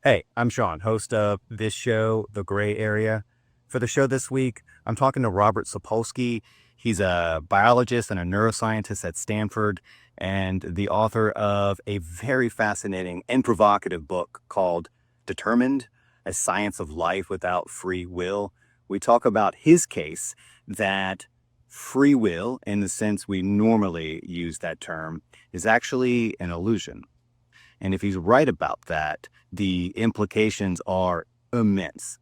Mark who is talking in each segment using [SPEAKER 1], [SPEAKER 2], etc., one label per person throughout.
[SPEAKER 1] Hey, I'm Sean, host of this show, The Gray Area. For the show this week, I'm talking to Robert Sapolsky. He's a biologist and a neuroscientist at Stanford and the author of a very fascinating and provocative book called Determined, A Science of Life Without Free Will. We talk about his case that free will, in the sense we normally use that term, is actually an illusion. And if he's right about that, the implications are immense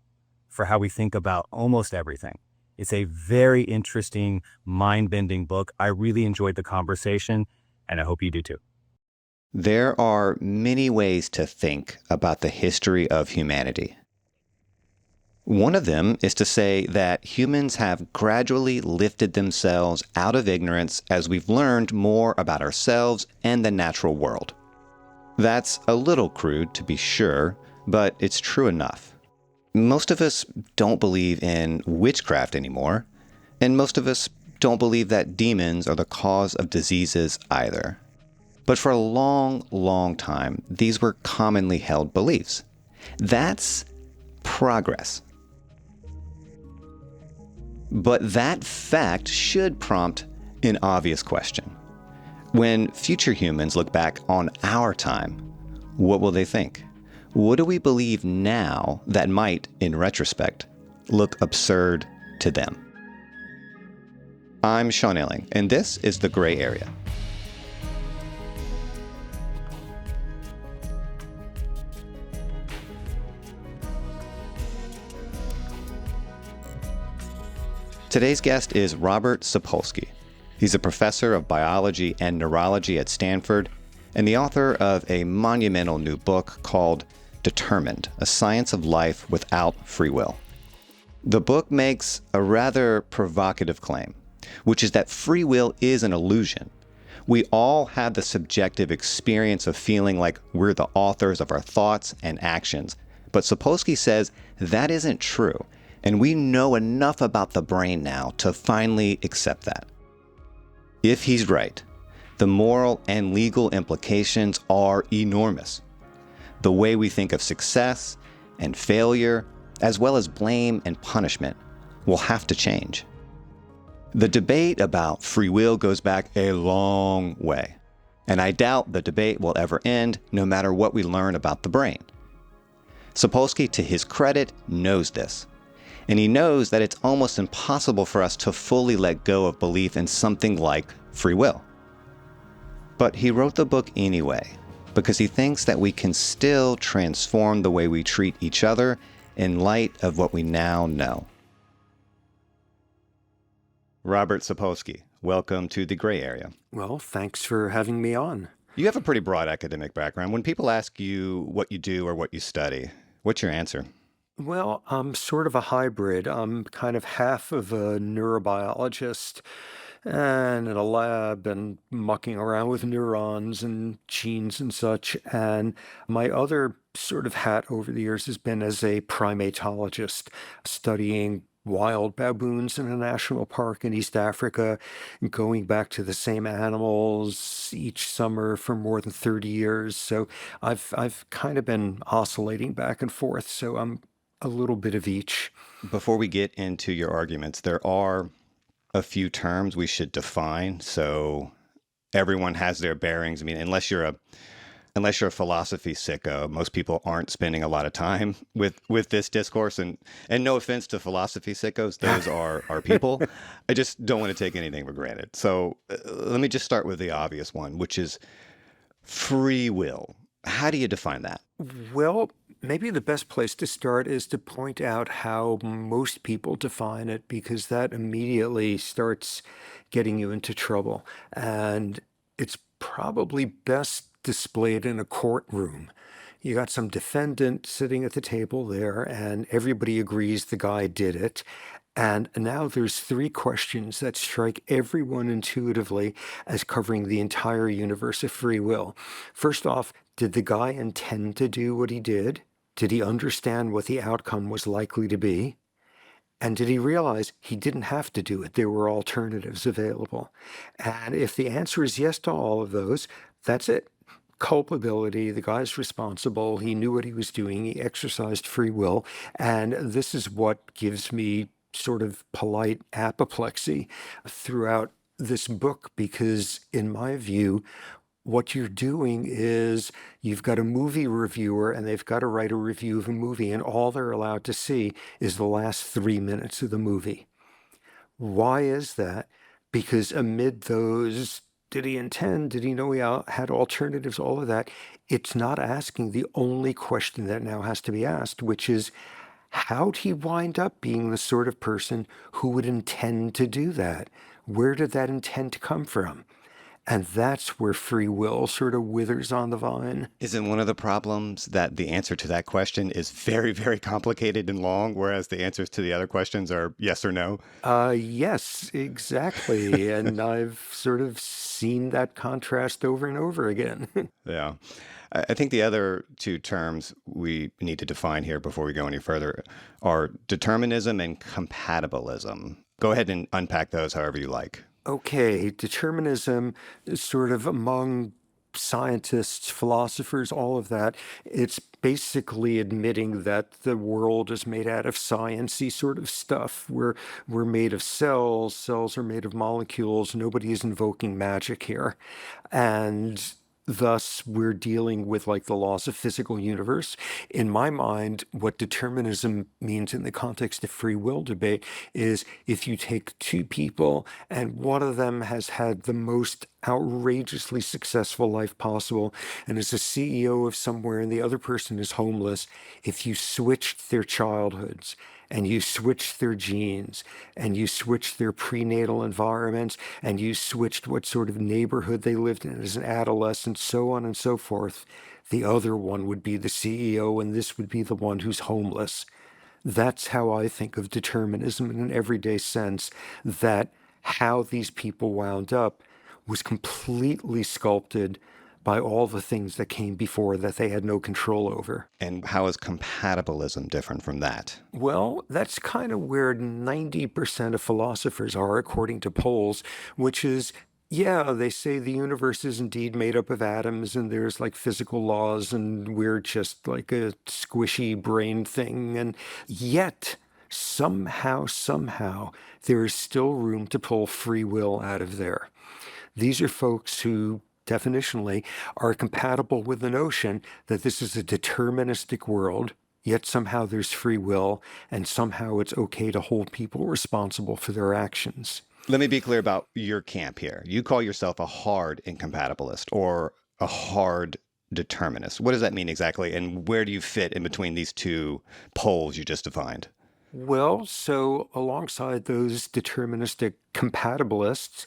[SPEAKER 1] for how we think about almost everything. It's a very interesting, mind bending book. I really enjoyed the conversation, and I hope you do too.
[SPEAKER 2] There are many ways to think about the history of humanity. One of them is to say that humans have gradually lifted themselves out of ignorance as we've learned more about ourselves and the natural world. That's a little crude, to be sure, but it's true enough. Most of us don't believe in witchcraft anymore, and most of us don't believe that demons are the cause of diseases either. But for a long, long time, these were commonly held beliefs. That's progress. But that fact should prompt an obvious question. When future humans look back on our time, what will they think? What do we believe now that might, in retrospect, look absurd to them? I'm Sean Illing, and this is The Gray Area. Today's guest is Robert Sapolsky. He's a professor of biology and neurology at Stanford and the author of a monumental new book called Determined, A Science of Life Without Free Will. The book makes a rather provocative claim, which is that free will is an illusion. We all have the subjective experience of feeling like we're the authors of our thoughts and actions, but Sapolsky says that isn't true, and we know enough about the brain now to finally accept that. If he's right, the moral and legal implications are enormous. The way we think of success and failure, as well as blame and punishment, will have to change. The debate about free will goes back a long way, and I doubt the debate will ever end no matter what we learn about the brain. Sapolsky, to his credit, knows this. And he knows that it's almost impossible for us to fully let go of belief in something like free will. But he wrote the book anyway, because he thinks that we can still transform the way we treat each other in light of what we now know. Robert Sapolsky, welcome to the Gray Area.
[SPEAKER 3] Well, thanks for having me on.
[SPEAKER 2] You have a pretty broad academic background. When people ask you what you do or what you study, what's your answer?
[SPEAKER 3] Well, I'm sort of a hybrid. I'm kind of half of a neurobiologist and in a lab and mucking around with neurons and genes and such. And my other sort of hat over the years has been as a primatologist, studying wild baboons in a national park in East Africa, going back to the same animals each summer for more than 30 years. So I've kind of been oscillating back and forth. So I'm a little bit of each.
[SPEAKER 2] Before we get into your arguments, there are a few terms we should define so everyone has their bearings. I mean, unless you're a philosophy sicko, most people aren't spending a lot of time with this discourse. And no offense to philosophy sickos, those are people. I just don't want to take anything for granted. So let me just start with the obvious one, which is free will. How do you define that?
[SPEAKER 3] Well, maybe the best place to start is to point out how most people define it, because that immediately starts getting you into trouble. And it's probably best displayed in a courtroom. You got some defendant sitting at the table there, and everybody agrees the guy did it. And now there's three questions that strike everyone intuitively as covering the entire universe of free will. First off, did the guy intend to do what he did? Did he understand what the outcome was likely to be? And did he realize he didn't have to do it? There were alternatives available. And if the answer is yes to all of those, that's it. culpability. The guy's responsible. He knew what he was doing. He exercised free will. And this is what gives me sort of polite apoplexy throughout this book, because in my view, what you're doing is you've got a movie reviewer and they've got to write a review of a movie, and all they're allowed to see is the last 3 minutes of the movie. Why is that? Because amid those, did he intend? Did he know he had alternatives? All of that. It's not asking the only question that now has to be asked, which is, how'd he wind up being the sort of person who would intend to do that? Where did that intent come from? And that's where free will sort of withers on the vine.
[SPEAKER 2] Isn't one of the problems that the answer to that question is very, very complicated and long, whereas the answers to the other questions are yes or no?
[SPEAKER 3] Yes, exactly. And I've sort of seen that contrast over and over again.
[SPEAKER 2] Yeah. I think the other two terms we need to define here before we go any further are determinism and compatibilism. Go ahead and unpack those however you like.
[SPEAKER 3] Okay, determinism is sort of among scientists, philosophers, all of that. It's basically admitting that the world is made out of sciencey sort of stuff. We're made of cells, cells are made of molecules. Nobody is invoking magic here. And thus, we're dealing with like the laws of physical universe. In my mind, what determinism means in the context of free will debate is if you take two people and one of them has had the most outrageously successful life possible and is a CEO of somewhere and the other person is homeless, if you switched their childhoods and you switched their genes and you switched their prenatal environments and you switched what sort of neighborhood they lived in as an adolescent, so on and so forth, the other one would be the CEO and this would be the one who's homeless. That's how I think of determinism in an everyday sense, that how these people wound up was completely sculpted by all the things that came before that they had no control over.
[SPEAKER 2] And how is compatibilism different from that?
[SPEAKER 3] Well, that's kind of where 90% of philosophers are, according to polls, which is, yeah, they say the universe is indeed made up of atoms and there's like physical laws and we're just like a squishy brain thing. And yet, somehow, there is still room to pull free will out of there. These are folks who definitionally are compatible with the notion that this is a deterministic world, yet somehow there's free will, and somehow it's okay to hold people responsible for their actions.
[SPEAKER 2] Let me be clear about your camp here. You call yourself a hard incompatibilist or a hard determinist. What does that mean exactly? And where do you fit in between these two poles you just defined?
[SPEAKER 3] Well, so alongside those deterministic compatibilists,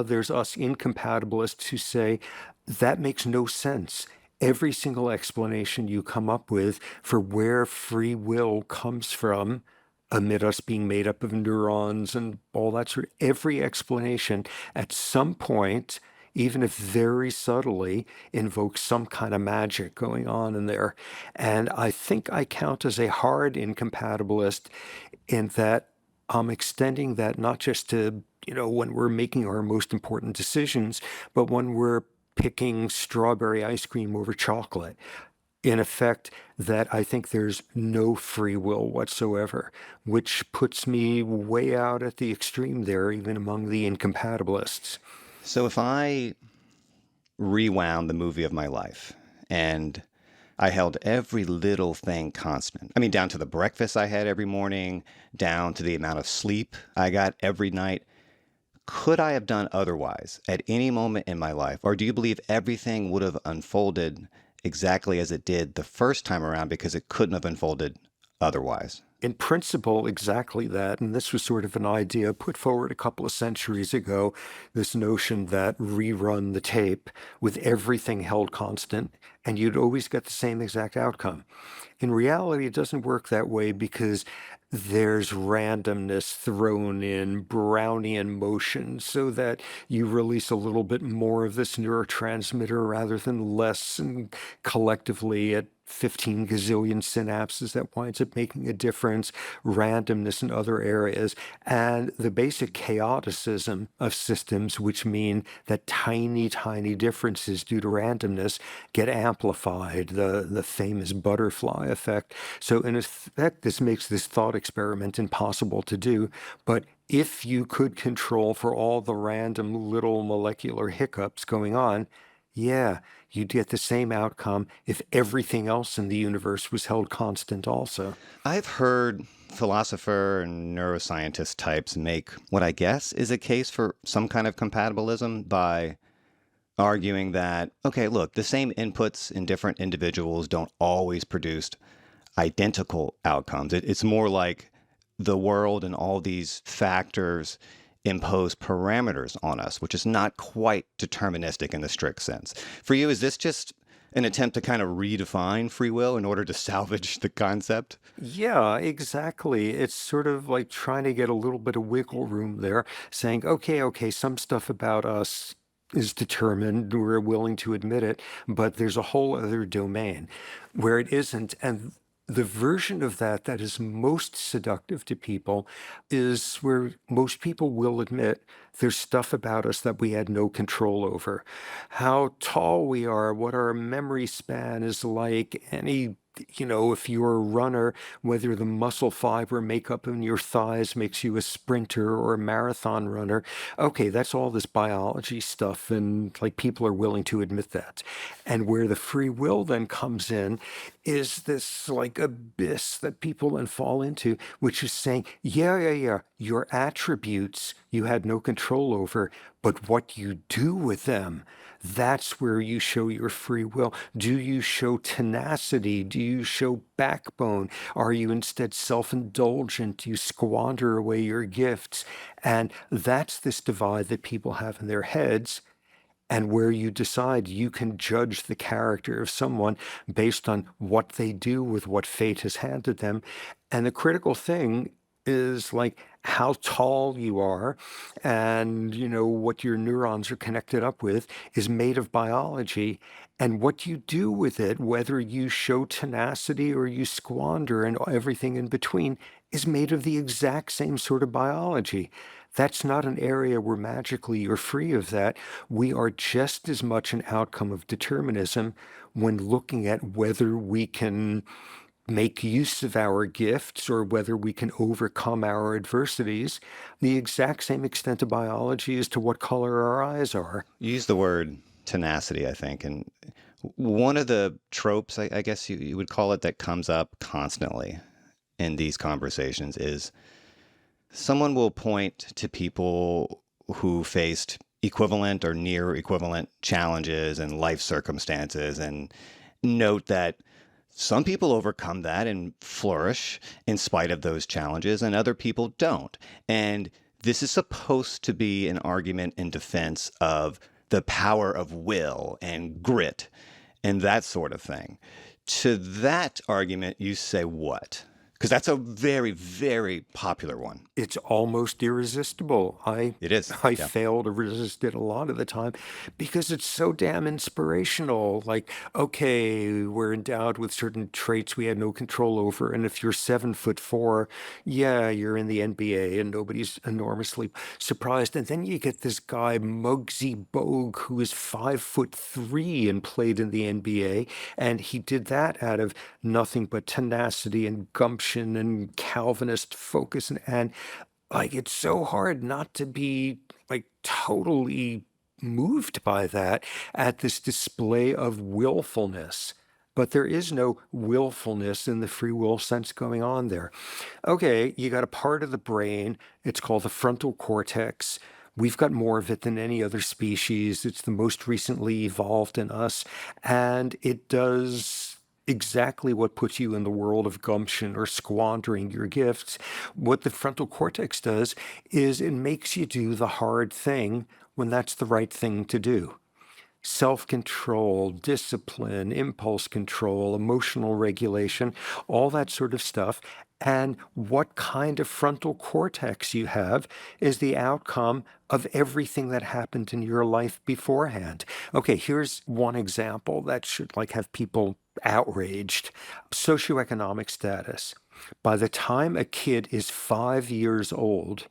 [SPEAKER 3] there's us incompatibilists who say that makes no sense. Every single explanation you come up with for where free will comes from, amid us being made up of neurons and all that sort of, every explanation at some point, even if very subtly, invokes some kind of magic going on in there. And I think I count as a hard incompatibilist in that I'm extending that not just to, when we're making our most important decisions, but when we're picking strawberry ice cream over chocolate. In effect, that I think there's no free will whatsoever, which puts me way out at the extreme there, even among the incompatibilists.
[SPEAKER 2] So if I rewound the movie of my life and I held every little thing constant, I mean, down to the breakfast I had every morning, down to the amount of sleep I got every night, could I have done otherwise at any moment in my life? Or do you believe everything would have unfolded exactly as it did the first time around because it couldn't have unfolded otherwise?
[SPEAKER 3] In principle, exactly that. And this was sort of an idea put forward a couple of centuries ago, this notion that rerun the tape with everything held constant and you'd always get the same exact outcome. In reality, it doesn't work that way because there's randomness thrown in, Brownian motion, so that you release a little bit more of this neurotransmitter rather than less, and collectively at 15 gazillion synapses that winds up making a difference, randomness in other areas, and the basic chaoticism of systems, which mean that tiny, tiny differences due to randomness get amplified, the famous butterfly effect. So in effect, this makes this thought experiment impossible to do. But if you could control for all the random little molecular hiccups going on, yeah, you'd get the same outcome if everything else in the universe was held constant also.
[SPEAKER 2] I've heard philosopher and neuroscientist types make what I guess is a case for some kind of compatibilism by arguing that, okay, look, the same inputs in different individuals don't always produce identical outcomes. It's more like the world and all these factors impose parameters on us, which is not quite deterministic in the strict sense. For you, is this just an attempt to kind of redefine free will in order to salvage the concept?
[SPEAKER 3] Yeah, exactly. It's sort of like trying to get a little bit of wiggle room there, saying, okay, some stuff about us is determined, we're willing to admit it, but there's a whole other domain where it isn't. And the version of that that is most seductive to people is where most people will admit there's stuff about us that we had no control over. How tall we are, what our memory span is like, if you're a runner, whether the muscle fiber makeup in your thighs makes you a sprinter or a marathon runner. Okay, that's all this biology stuff, and like people are willing to admit that. And where the free will then comes in is this like abyss that people then fall into, which is saying, yeah, your attributes you had no control over, but what you do with them, that's where you show your free will. Do you show tenacity? Do you show backbone? Are you instead self-indulgent? Do you squander away your gifts? And that's this divide that people have in their heads, and where you decide you can judge the character of someone based on what they do with what fate has handed them. And the critical thing is like how tall you are, and what your neurons are connected up with is made of biology, and what you do with it, whether you show tenacity or you squander and everything in between, is made of the exact same sort of biology. That's not an area where magically you're free of that. We are just as much an outcome of determinism when looking at whether we can make use of our gifts or whether we can overcome our adversities. The exact same extent of biology as to what color our eyes are.
[SPEAKER 2] You use the word tenacity, I think, and one of the tropes, I guess you would call it, that comes up constantly in these conversations is someone will point to people who faced equivalent or near equivalent challenges and life circumstances and note that some people overcome that and flourish in spite of those challenges, and other people don't. And this is supposed to be an argument in defense of the power of will and grit and that sort of thing. To that argument, you say what? Because that's a very, very popular one.
[SPEAKER 3] It's almost irresistible.
[SPEAKER 2] It is.
[SPEAKER 3] I
[SPEAKER 2] Yeah.
[SPEAKER 3] fail to resist it a lot of the time because it's so damn inspirational. Like, okay, we're endowed with certain traits we had no control over. And if you're 7'4", yeah, you're in the NBA and nobody's enormously surprised. And then you get this guy, Muggsy Bogue, who is 5'3" and played in the NBA. And he did that out of nothing but tenacity and gumption and Calvinist focus. And like, it's so hard not to be like totally moved by that at this display of willfulness. But there is no willfulness in the free will sense going on there. Okay, you got a part of the brain, it's called the frontal cortex. We've got more of it than any other species. It's the most recently evolved in us, and it does exactly what puts you in the world of gumption or squandering your gifts. What the frontal cortex does is it makes you do the hard thing when that's the right thing to do. self-control, discipline, impulse control, emotional regulation, all that sort of stuff. And what kind of frontal cortex you have is the outcome of everything that happened in your life beforehand. Okay, here's one example that should like have people outraged. Socioeconomic status. By the time a kid is 5 years old,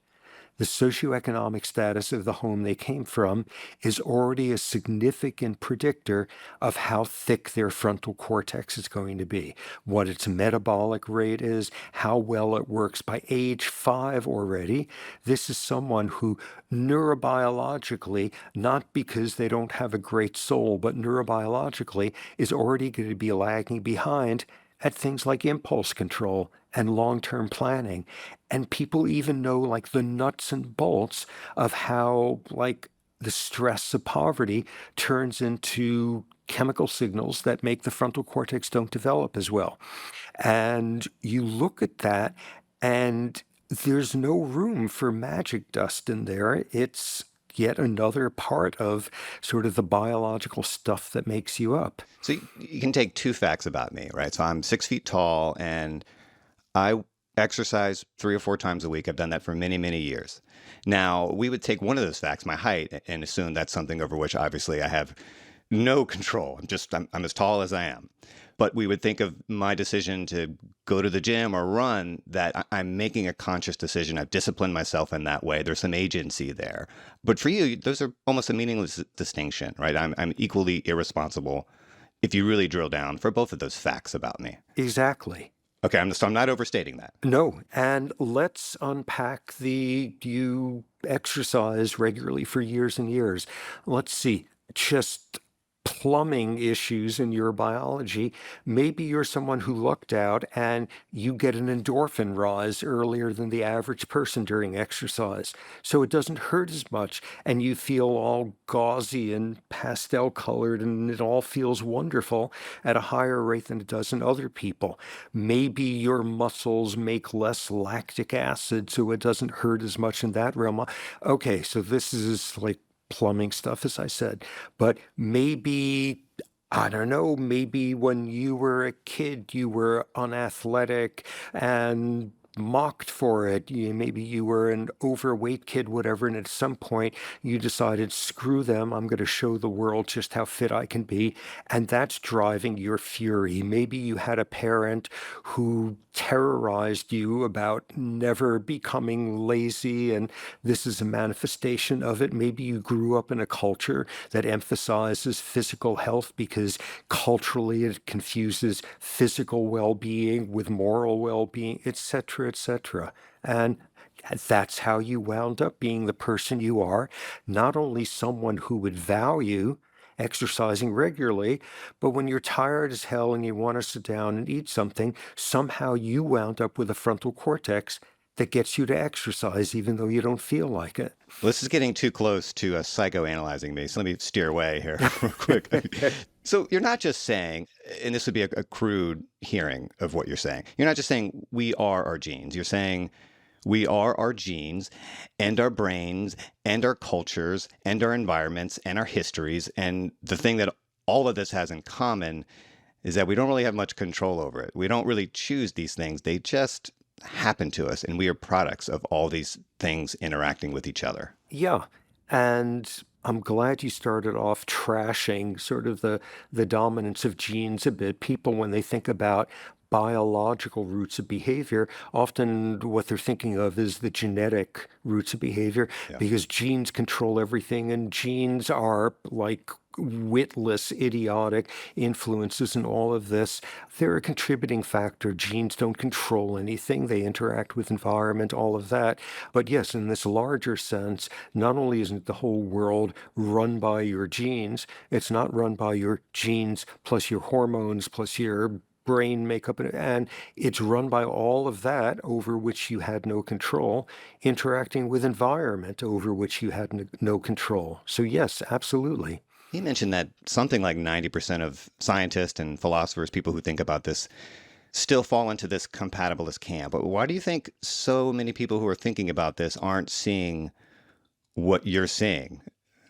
[SPEAKER 3] the socioeconomic status of the home they came from is already a significant predictor of how thick their frontal cortex is going to be, what its metabolic rate is, how well it works. By age 5 already, this is someone who neurobiologically, not because they don't have a great soul, but neurobiologically is already going to be lagging behind at things like impulse control and long-term planning. And people even know like the nuts and bolts of how like the stress of poverty turns into chemical signals that make the frontal cortex don't develop as well. And you look at that and there's no room for magic dust in there. It's yet another part of sort of the biological stuff that makes you up.
[SPEAKER 2] So you can take two facts about me, right? So I'm 6 feet tall and I exercise 3 or 4 times a week. I've done that for many, many years. Now, we would take one of those facts, my height, and assume that's something over which obviously I have no control. I'm as tall as I am. But we would think of my decision to go to the gym or run that I'm making a conscious decision. I've disciplined myself in that way. There's some agency there. But for you, those are almost a meaningless distinction, right? I'm equally irresponsible if you really drill down for both of those facts about me.
[SPEAKER 3] Exactly.
[SPEAKER 2] Okay, so I'm not overstating that.
[SPEAKER 3] No, and let's unpack the you exercise regularly for years and years. Let's see, just plumbing issues in your biology. Maybe you're someone who lucked out and you get an endorphin rise earlier than the average person during exercise. So it doesn't hurt as much and you feel all gauzy and pastel colored and it all feels wonderful at a higher rate than it does in other people. Maybe your muscles make less lactic acid so it doesn't hurt as much in that realm. Okay, so this is like plumbing stuff, as I said, but maybe, I don't know, maybe when you were a kid, you were unathletic and mocked for it. Maybe you were an overweight kid, whatever, and at some point you decided, screw them, I'm going to show the world just how fit I can be. And that's driving your fury. Maybe you had a parent who terrorized you about never becoming lazy, and this is a manifestation of it. Maybe you grew up in a culture that emphasizes physical health because culturally it confuses physical well-being with moral well-being, etc., etc. And that's how you wound up being the person you are, not only someone who would value exercising regularly, but when you're tired as hell and you want to sit down and eat something, somehow you wound up with a frontal cortex that gets you to exercise even though you don't feel like it.
[SPEAKER 2] Well, this is getting too close to psychoanalyzing me, so let me steer away here real quick. So you're not just saying, and this would be a crude hearing of what you're saying, you're not just saying we are our genes. You're saying we are our genes and our brains and our cultures and our environments and our histories. And the thing that all of this has in common is that we don't really have much control over it. We don't really choose these things. They just happen to us. And we are products of all these things interacting with each other.
[SPEAKER 3] Yeah. And I'm glad you started off trashing sort of the dominance of genes a bit. People, when they think about biological roots of behavior, often what they're thinking of is the genetic roots of behavior, because genes control everything and genes are like witless, idiotic influences in all of this. They're a contributing factor. Genes don't control anything. They interact with environment, all of that. But yes, in this larger sense, not only isn't the whole world run by your genes, it's not run by your genes plus your hormones plus your brain makeup, and it's run by all of that over which you had no control, interacting with environment over which you had no control. So yes, absolutely.
[SPEAKER 2] You mentioned that something like 90% of scientists and philosophers, people who think about this, still fall into this compatibilist camp. But why do you think so many people who are thinking about this aren't seeing what you're seeing?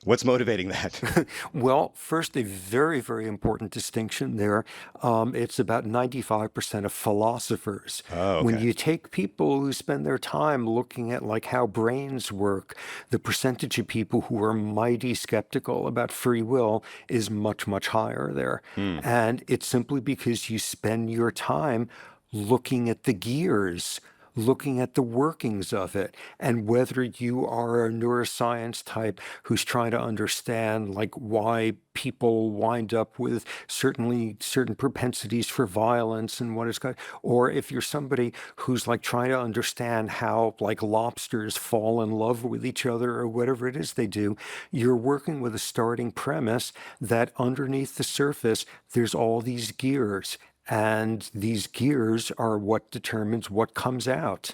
[SPEAKER 2] What's motivating that?
[SPEAKER 3] Well, first, a very, very important distinction there. It's about 95% of philosophers.
[SPEAKER 2] Oh,
[SPEAKER 3] When
[SPEAKER 2] okay.
[SPEAKER 3] you take people who spend their time looking at like how brains work, the percentage of people who are mighty skeptical about free will is much, much higher there.
[SPEAKER 2] Hmm.
[SPEAKER 3] And it's simply because you spend your time looking at the gears, looking at the workings of it, and whether you are a neuroscience type who's trying to understand like why people wind up with certainly certain propensities for violence and what it's got, or if you're somebody who's like trying to understand how like lobsters fall in love with each other or whatever it is they do, you're working with a starting premise that underneath the surface, there's all these gears. And these gears are what determines what comes out.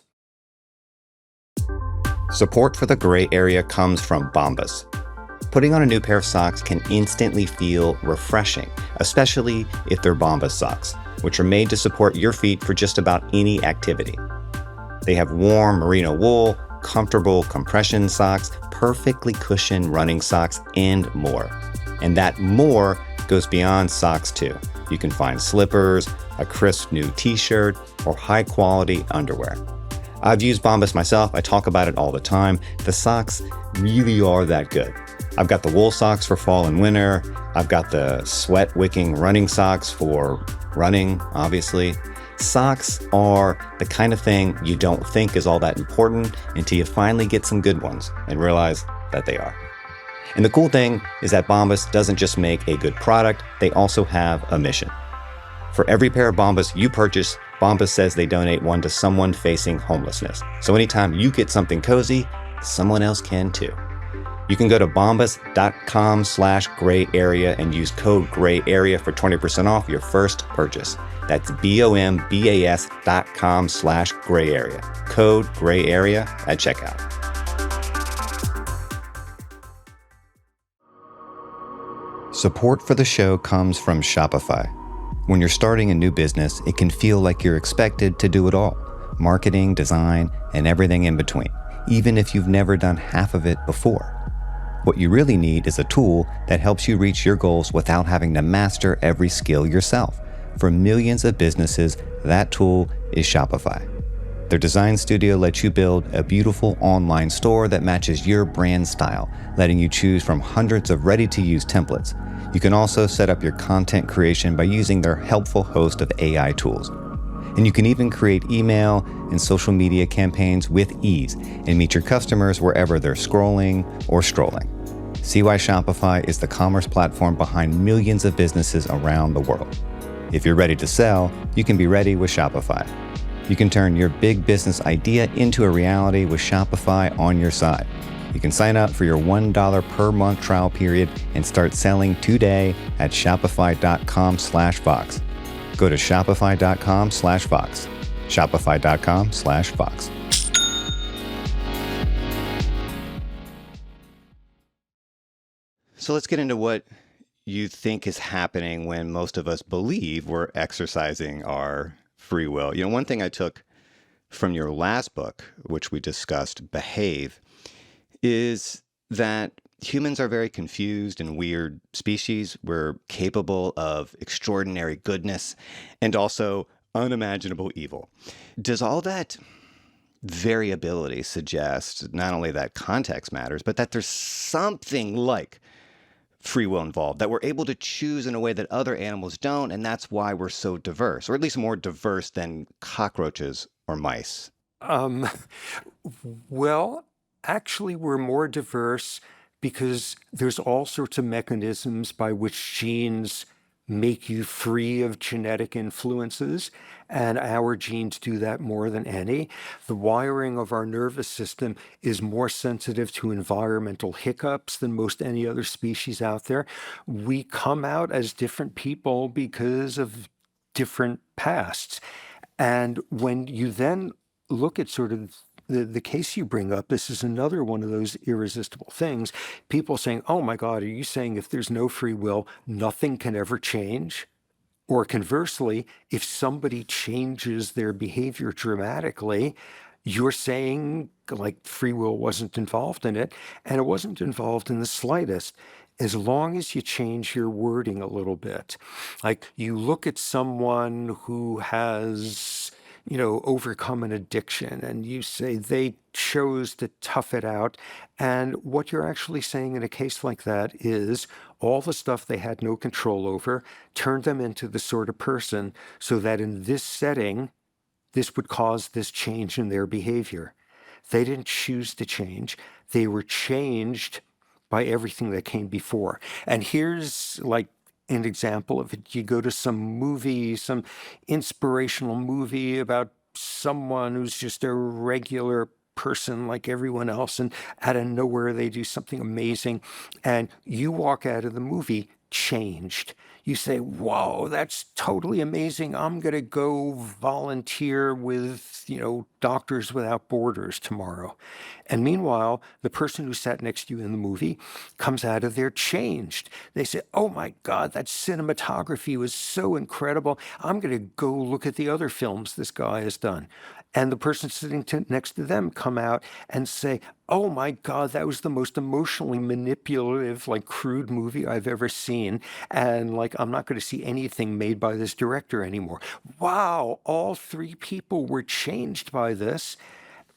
[SPEAKER 2] Support for the gray area comes from Bombas. Putting on a new pair of socks can instantly feel refreshing, especially if they're Bombas socks, which are made to support your feet for just about any activity. They have warm merino wool, comfortable compression socks, perfectly cushioned running socks, and more. And that more goes beyond socks too. You can find slippers, a crisp new t-shirt, or high-quality underwear. I've used Bombas myself. I talk about it all the time. The socks really are that good. I've got the wool socks for fall and winter. I've got the sweat-wicking running socks for running, obviously. Socks are the kind of thing you don't think is all that important until you finally get some good ones and realize that they are. And the cool thing is that Bombas doesn't just make a good product, they also have a mission. For every pair of Bombas you purchase, Bombas says they donate one to someone facing homelessness. So anytime you get something cozy, someone else can too. You can go to bombas.com/gray area and use code gray area for 20% off your first purchase. That's bombas.com/gray area. Code gray area at checkout. Support for the show comes from Shopify. When you're starting a new business, it can feel like you're expected to do it all. Marketing, design, and everything in between, even if you've never done half of it before. What you really need is a tool that helps you reach your goals without having to master every skill yourself. For millions of businesses, that tool is Shopify. Their design studio lets you build a beautiful online store that matches your brand style, letting you choose from hundreds of ready-to-use templates. You can also set up your content creation by using their helpful host of AI tools. And you can even create email and social media campaigns with ease and meet your customers wherever they're scrolling or strolling. See why Shopify is the commerce platform behind millions of businesses around the world. If you're ready to sell, you can be ready with Shopify. You can turn your big business idea into a reality with Shopify on your side. You can sign up for your $1 per month trial period and start selling today at shopify.com/Vox. Go to shopify.com/Vox. Shopify.com/Vox. So let's get into what you think is happening when most of us believe we're exercising our free will. One thing I took from your last book, which we discussed, Behave, is that humans are very confused and weird species. We're capable of extraordinary goodness and also unimaginable evil. Does all that variability suggest not only that context matters, but that there's something like free will involved, that we're able to choose in a way that other animals don't, and that's why we're so diverse, or at least more diverse than cockroaches or mice?
[SPEAKER 3] Um, well, actually, we're more diverse because there's all sorts of mechanisms by which genes make you free of genetic influences, and our genes do that more than any. The wiring of our nervous system is more sensitive to environmental hiccups than most any other species out there. We come out as different people because of different pasts. And when you then look at sort of the case you bring up, this is another one of those irresistible things. People saying, oh my God, are you saying if there's no free will, nothing can ever change? Or conversely, if somebody changes their behavior dramatically, You're saying like free will wasn't involved in it, and it wasn't involved in the slightest. As long as you change your wording a little bit, like you look at someone who has, overcome an addiction and you say they chose to tough it out. And what you're actually saying in a case like that is all the stuff they had no control over turned them into the sort of person so that in this setting, this would cause this change in their behavior. They didn't choose to change. They were changed by everything that came before. And here's like an example of it. You go to some movie, some inspirational movie about someone who's just a regular person like everyone else, and out of nowhere they do something amazing, and you walk out of the movie changed. You say, whoa, that's totally amazing. I'm going to go volunteer with, Doctors Without Borders tomorrow. And meanwhile, the person who sat next to you in the movie comes out of there changed. They say, oh my God, that cinematography was so incredible. I'm going to go look at the other films this guy has done. And the person sitting next to them come out and say, oh my God, that was the most emotionally manipulative, like crude movie I've ever seen. And like, I'm not going to see anything made by this director anymore. Wow, all three people were changed by this.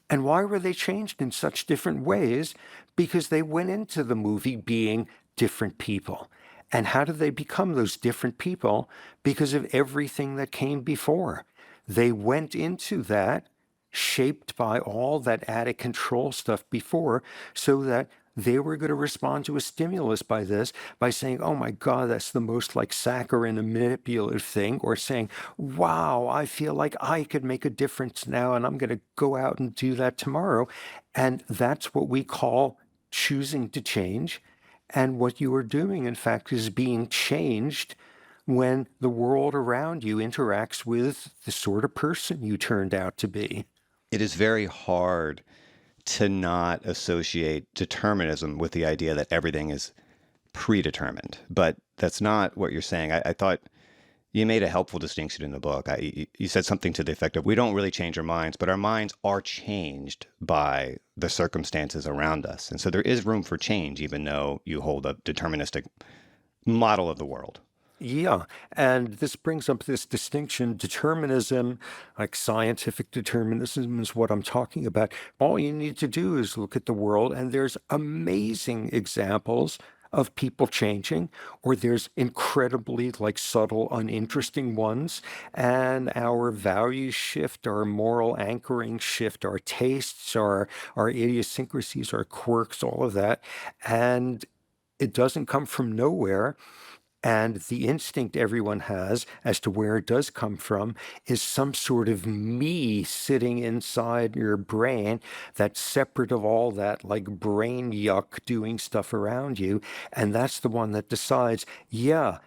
[SPEAKER 3] And why were they changed in such different ways? Because they went into the movie being different people. And how did they become those different people? Because of everything that came before. They went into that shaped by all that out control stuff before, so that they were going to respond to a stimulus by this, by saying, oh my God, that's the most like saccharine and manipulative thing, or saying, wow, I feel like I could make a difference now and I'm going to go out and do that tomorrow. And that's what we call choosing to change. And what you are doing, in fact, is being changed when the world around you interacts with the sort of person you turned out to be.
[SPEAKER 2] It is very hard to not associate determinism with the idea that everything is predetermined. But that's not what you're saying. I thought you made a helpful distinction in the book. You said something to the effect of, we don't really change our minds, but our minds are changed by the circumstances around us. And so there is room for change, even though you hold a deterministic model of the world.
[SPEAKER 3] Yeah, and this brings up this distinction. Determinism, like scientific determinism, is what I'm talking about. All you need to do is look at the world, and there's amazing examples of people changing, or there's incredibly like subtle, uninteresting ones, and our values shift, our moral anchoring shift, our tastes, our idiosyncrasies, our quirks, all of that, and it doesn't come from nowhere. And the instinct everyone has as to where it does come from is some sort of me sitting inside your brain that's separate of all that like brain yuck doing stuff around you. And that's the one that decides, yeah,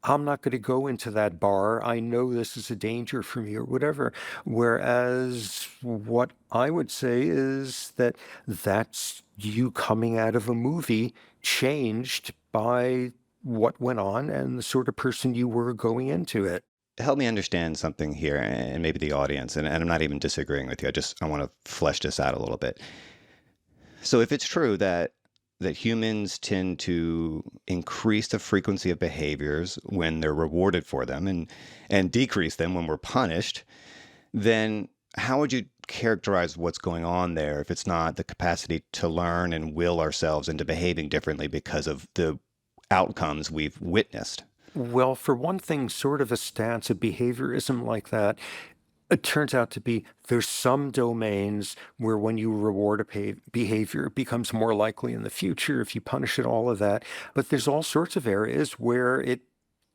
[SPEAKER 3] I'm not going to go into that bar. I know this is a danger for me or whatever. Whereas what I would say is that that's you coming out of a movie changed by what went on and the sort of person you were going into it.
[SPEAKER 2] Help me understand something here, and maybe the audience, and I'm not even disagreeing with you. I want to flesh this out a little bit. So if it's true that humans tend to increase the frequency of behaviors when they're rewarded for them, and decrease them when we're punished, then how would you characterize what's going on there if it's not the capacity to learn and will ourselves into behaving differently because of the outcomes we've witnessed?
[SPEAKER 3] Well, for one thing, sort of a stance of behaviorism like that, it turns out to be there's some domains where when you reward a behavior, it becomes more likely in the future if you punish it, all of that. But there's all sorts of areas where it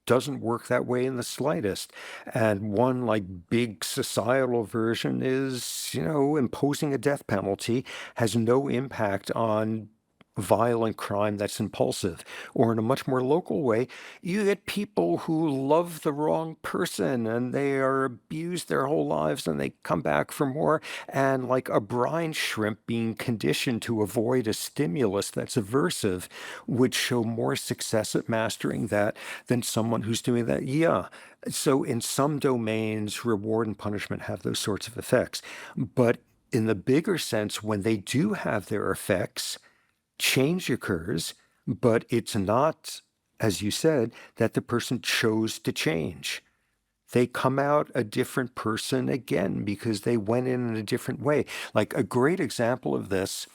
[SPEAKER 3] doesn't work that way in the slightest. And one like big societal version is, imposing a death penalty has no impact on violent crime that's impulsive. Or in a much more local way, you get people who love the wrong person and they are abused their whole lives and they come back for more. And like a brine shrimp being conditioned to avoid a stimulus that's aversive would show more success at mastering that than someone who's doing that. Yeah. So in some domains, reward and punishment have those sorts of effects. But in the bigger sense, when they do have their effects, change occurs, but it's not, as you said, that the person chose to change. They come out a different person again because they went in a different way. Like a great example of this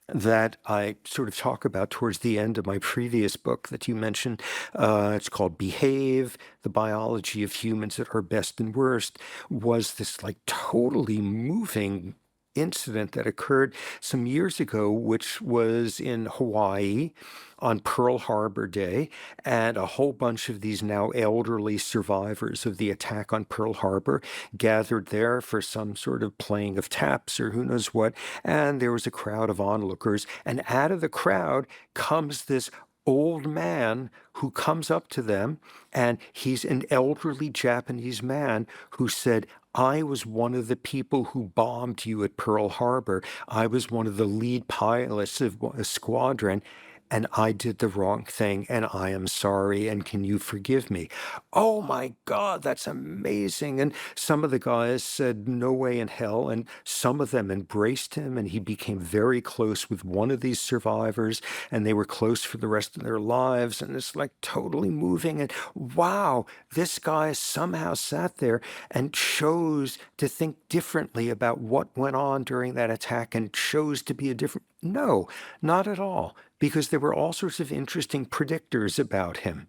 [SPEAKER 3] that I sort of talk about towards the end of my previous book that you mentioned. It's called Behave, The Biology of Humans at Our Best and Worst, was this like totally moving incident that occurred some years ago, which was in Hawaii on Pearl Harbor Day, and a whole bunch of these now elderly survivors of the attack on Pearl Harbor gathered there for some sort of playing of taps or who knows what, and there was a crowd of onlookers, and out of the crowd comes this old man who comes up to them, and he's an elderly Japanese man who said, I was one of the people who bombed you at Pearl Harbor. I was one of the lead pilots of a squadron, and I did the wrong thing, and I am sorry, and can you forgive me? Oh my God, that's amazing. And some of the guys said, no way in hell, and some of them embraced him, and he became very close with one of these survivors, and they were close for the rest of their lives, and it's like totally moving, and wow, this guy somehow sat there and chose to think differently about what went on during that attack and chose to be a different. No, not at all, because there were all sorts of interesting predictors about him.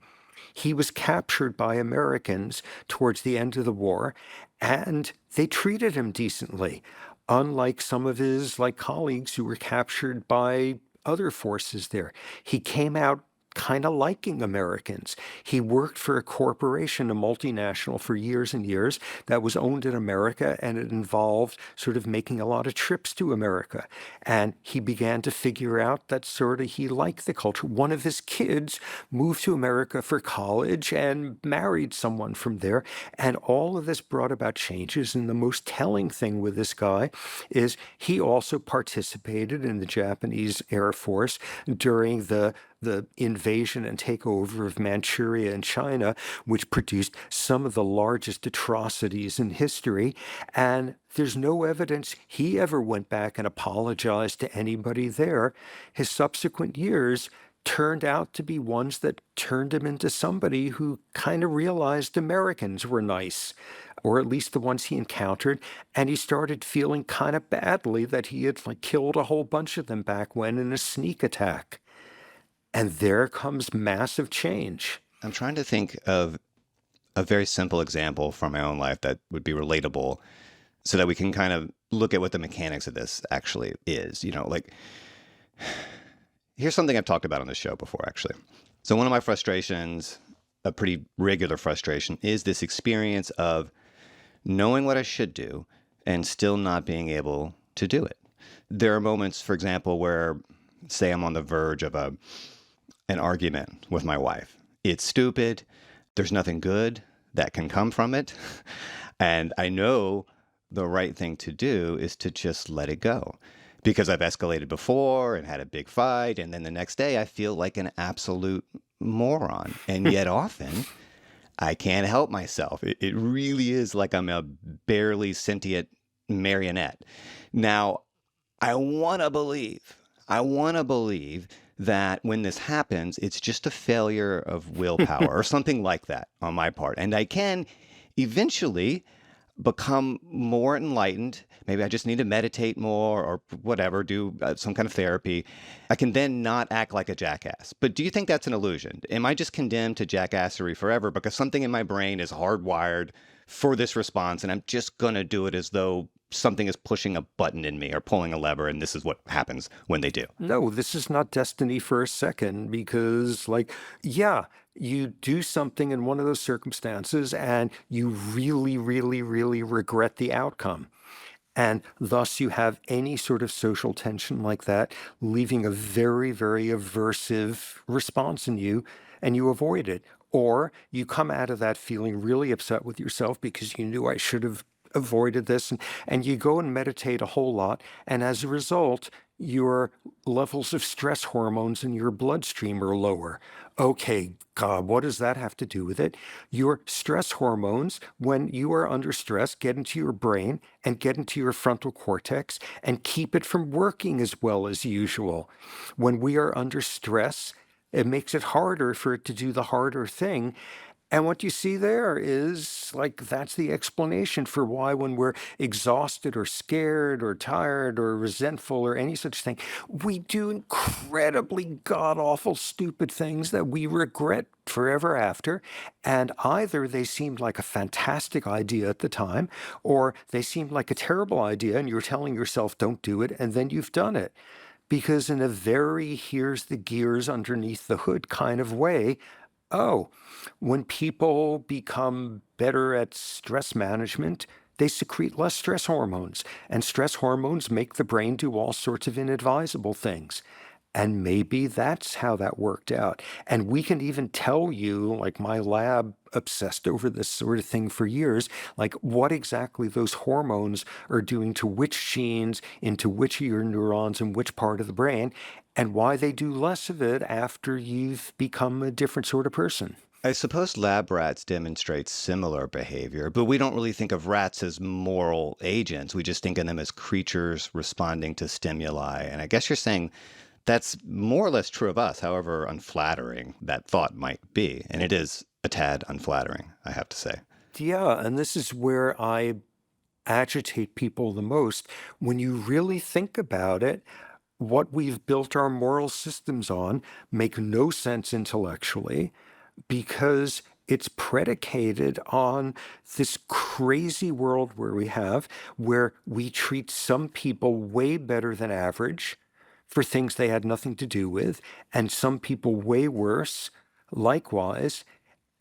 [SPEAKER 3] He was captured by Americans towards the end of the war, and they treated him decently, unlike some of his like colleagues who were captured by other forces there. He came out kind of liking Americans. He worked for a corporation, a multinational, for years and years that was owned in America, and it involved sort of making a lot of trips to America. And he began to figure out that sort of he liked the culture. One of his kids moved to America for college and married someone from there. And all of this brought about changes. And the most telling thing with this guy is he also participated in the Japanese Air Force during the invasion and takeover of Manchuria and China, which produced some of the largest atrocities in history. And there's no evidence he ever went back and apologized to anybody there. His subsequent years turned out to be ones that turned him into somebody who kind of realized Americans were nice, or at least the ones he encountered, and he started feeling kind of badly that he had like killed a whole bunch of them back when in a sneak attack. And there comes massive change.
[SPEAKER 2] I'm trying to think of a very simple example from my own life that would be relatable so that we can kind of look at what the mechanics of this actually is. Like, here's something I've talked about on the show before, actually. So one of my frustrations, a pretty regular frustration, is this experience of knowing what I should do and still not being able to do it. There are moments, for example, where, say I'm on the verge of an argument with my wife. It's stupid. There's nothing good that can come from it. And I know the right thing to do is to just let it go, because I've escalated before and had a big fight. And then the next day I feel like an absolute moron. And yet often I can't help myself. It really is like I'm a barely sentient marionette. Now, I want to believe that when this happens, it's just a failure of willpower or something like that on my part. And I can eventually become more enlightened. Maybe I just need to meditate more or whatever, do some kind of therapy. I can then not act like a jackass. But do you think that's an illusion? Am I just condemned to jackassery forever because something in my brain is hardwired for this response, and I'm just going to do it as though something is pushing a button in me or pulling a lever, and this is what happens when they do?
[SPEAKER 3] No, this is not destiny for a second, because, like, yeah, you do something in one of those circumstances and you really, really, really regret the outcome. And thus you have any sort of social tension like that, leaving a very, very aversive response in you, and you avoid it. Or you come out of that feeling really upset with yourself because you knew I should have avoided this, and you go and meditate a whole lot, and as a result your levels of stress hormones in your bloodstream are lower. Okay, God, what does that have to do with it? Your stress hormones, when you are under stress, get into your brain and get into your frontal cortex and keep it from working as well as usual. When we are under stress, it makes it harder for it to do the harder thing. And what you see there is like that's the explanation for why, when we're exhausted or scared or tired or resentful or any such thing, we do incredibly god awful, stupid things that we regret forever after. And either they seemed like a fantastic idea at the time, or they seemed like a terrible idea, and you're telling yourself, don't do it, and then you've done it. Because in a very here's the gears underneath the hood kind of way, oh, when people become better at stress management, they secrete less stress hormones, and stress hormones make the brain do all sorts of inadvisable things. And maybe that's how that worked out. And we can even tell you, like my lab obsessed over this sort of thing for years, like what exactly those hormones are doing to which genes, into which of your neurons, and which part of the brain, and why they do less of it after you've become a different sort of person.
[SPEAKER 2] I suppose lab rats demonstrate similar behavior, but we don't really think of rats as moral agents. We just think of them as creatures responding to stimuli. And I guess you're saying that's more or less true of us, however unflattering that thought might be. And it is a tad unflattering, I have to say.
[SPEAKER 3] Yeah, and this is where I agitate people the most. When you really think about it, what we've built our moral systems on make no sense intellectually because it's predicated on this crazy world where we treat some people way better than average for things they had nothing to do with, and some people way worse likewise.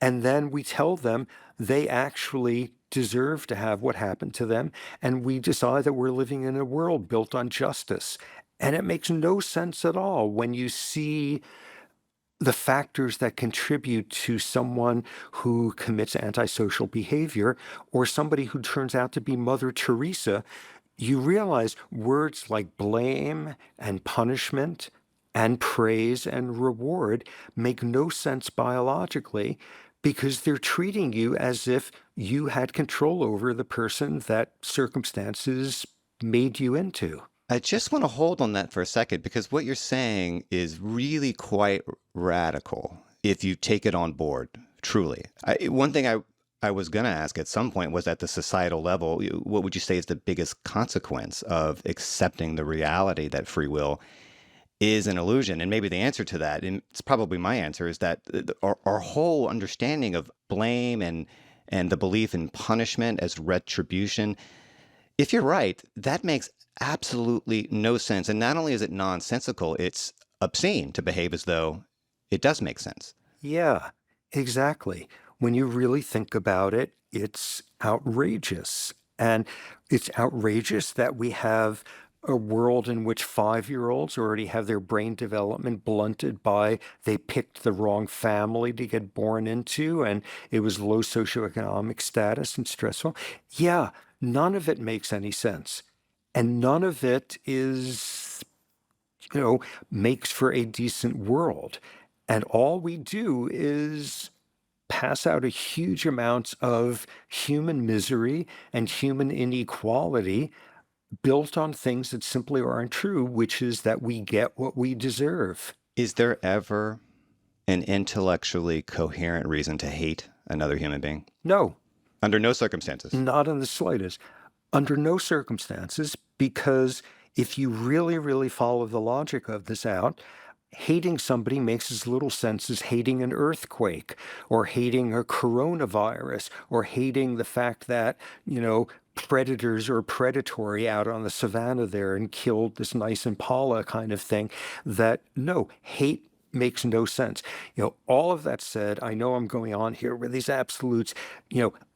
[SPEAKER 3] And then we tell them they actually deserve to have what happened to them. And we decide that we're living in a world built on justice. And it makes no sense at all when you see the factors that contribute to someone who commits antisocial behavior or somebody who turns out to be Mother Teresa. You realize words like blame and punishment and praise and reward make no sense biologically because they're treating you as if you had control over the person that circumstances made you into.
[SPEAKER 2] I just want to hold on that for a second because what you're saying is really quite radical if you take it on board, truly. One thing I was going to ask at some point was at the societal level, what would you say is the biggest consequence of accepting the reality that free will is an illusion? And maybe the answer to that, and it's probably my answer, is that our whole understanding of blame and the belief in punishment as retribution, if you're right, that makes absolutely no sense. And not only is it nonsensical, it's obscene to behave as though it does make sense.
[SPEAKER 3] Yeah, exactly. When you really think about it, it's outrageous. And it's outrageous that we have a world in which 5-year-olds already have their brain development blunted by they picked the wrong family to get born into, and it was low socioeconomic status and stressful. Yeah, none of it makes any sense. And none of it is, makes for a decent world. And all we do is pass out a huge amounts of human misery and human inequality built on things that simply aren't true, which is that we get what we deserve.
[SPEAKER 2] Is there ever an intellectually coherent reason to hate another human being?
[SPEAKER 3] No,
[SPEAKER 2] Under no circumstances.
[SPEAKER 3] not in the slightest. Under no circumstances, because if you really, really follow the logic of this out, hating somebody makes as little sense as hating an earthquake or hating a coronavirus or hating the fact that, predators are predatory out on the savannah there and killed this nice impala kind of thing. That no, hate makes no sense. All of that said, I know I'm going on here with these absolutes.